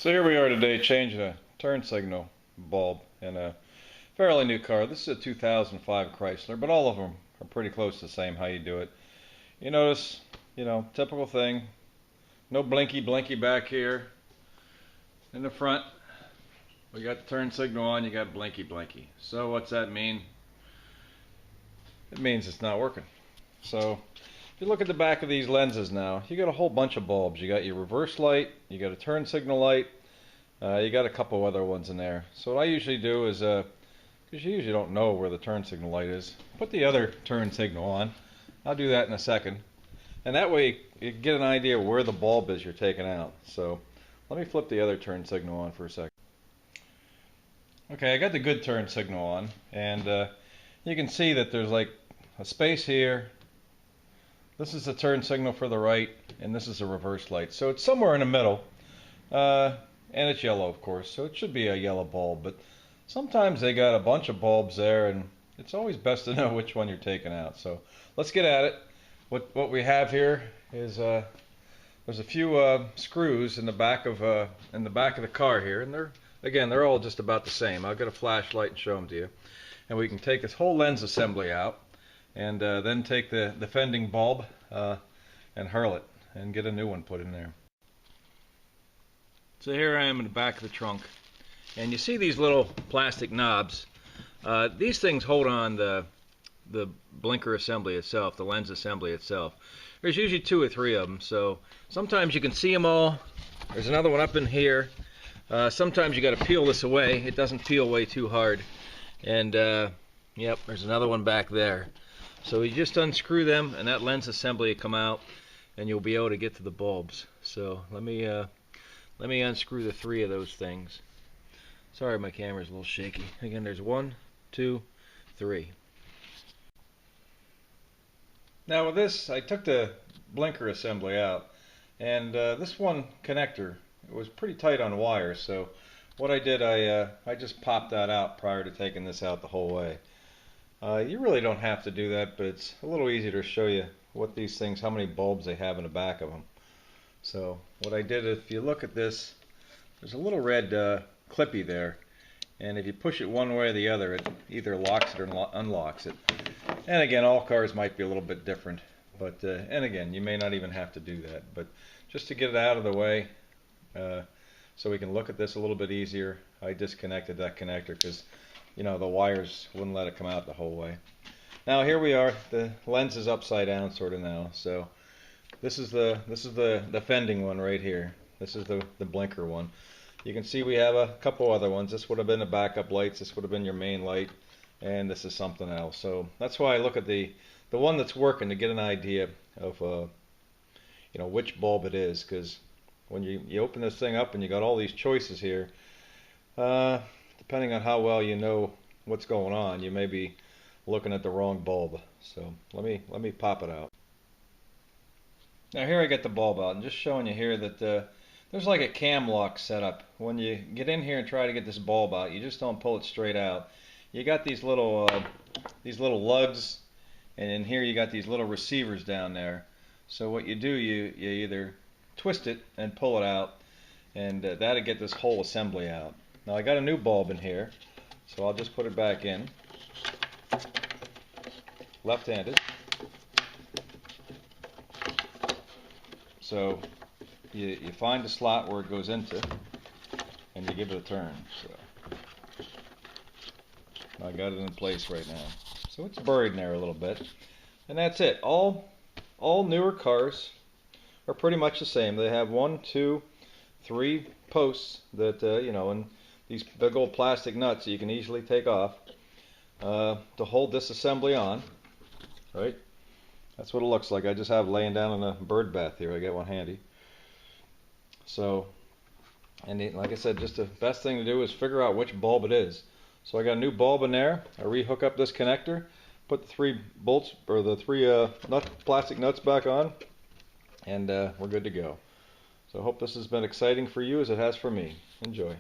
So here we are today changing a turn signal bulb in a fairly new car. This is a 2005 Chrysler, but all of them are pretty close to the same how you do it. You notice, typical thing, no blinky back here. In the front, we got the turn signal on, you got blinky. So what's that mean? It means it's not working. So if you look at the back of these lenses now, you got a whole bunch of bulbs. You got your reverse light, you got a turn signal light, you got a couple other ones in there. So what I usually do is, because you usually don't know where the turn signal light is, put the other turn signal on. I'll do that in a second. And that way you get an idea where the bulb is you're taking out. So let me flip the other turn signal on for a second. Okay, I got the good turn signal on, and you can see that there's like a space here. This is the turn signal for the right, and this is a reverse light. So it's somewhere in the middle, and it's yellow, of course, so it should be a yellow bulb. But sometimes they got a bunch of bulbs there, and it's always best to know which one you're taking out. So let's get at it. What we have here is there's a few screws in the back of the car here, and they're all just about the same. I'll get a flashlight and show them to you, and we can take this whole lens assembly out, and then take the fending bulb and hurl it and get a new one put in there. So here I am in the back of the trunk, and you see these little plastic knobs. These things hold on the blinker assembly itself, the lens assembly itself. There's usually 2 or 3 of them, so sometimes you can see them all. There's another one up in here. Sometimes you got to peel this away. It doesn't peel away too hard. And yep, there's another one back there. So you just unscrew them, and that lens assembly will come out, and you'll be able to get to the bulbs. So let me unscrew the 3 of those things. Sorry, my camera's a little shaky. Again, there's 1, 2, 3. Now with this, I took the blinker assembly out, and this one connector, it was pretty tight on wires. So what I did, I just popped that out prior to taking this out the whole way. You really don't have to do that, but it's a little easier to show you what these things, how many bulbs they have in the back of them. So what I did, if you look at this, there's a little red clippy there, and if you push it one way or the other, it either locks it or unlocks it. And again, all cars might be a little bit different, but and again, you may not even have to do that, but just to get it out of the way, so we can look at this a little bit easier, I disconnected that connector because the wires wouldn't let it come out the whole way. Now here we are. The lens is upside down sort of now. So this is the fending one right here. This is the blinker one. You can see we have a couple other ones. This would have been the backup lights. This would have been your main light, and this is something else. So that's why I look at the one that's working to get an idea of which bulb it is, because when you open this thing up and you got all these choices here, depending on how well you know what's going on, you may be looking at the wrong bulb. So let me pop it out. Now here I get the bulb out, and just showing you here that there's like a cam lock setup. When you get in here and try to get this bulb out, you just don't pull it straight out. You got these little lugs, and in here you got these little receivers down there. So what you do, you either twist it and pull it out, and that'll get this whole assembly out. Now I got a new bulb in here, so I'll just put it back in, left-handed. So you find the slot where it goes into, and you give it a turn. So I got it in place right now. So it's buried in there a little bit, and that's it. All newer cars are pretty much the same. They have 1, 2, 3 posts that and these big old plastic nuts that you can easily take off to hold this assembly on, right? That's what it looks like. I just have it laying down in a bird bath here. I got one handy. So, and like I said, just the best thing to do is figure out which bulb it is. So I got a new bulb in there. I rehook up this connector, put the 3 bolts or the 3 plastic nuts back on, and we're good to go. So I hope this has been exciting for you as it has for me. Enjoy.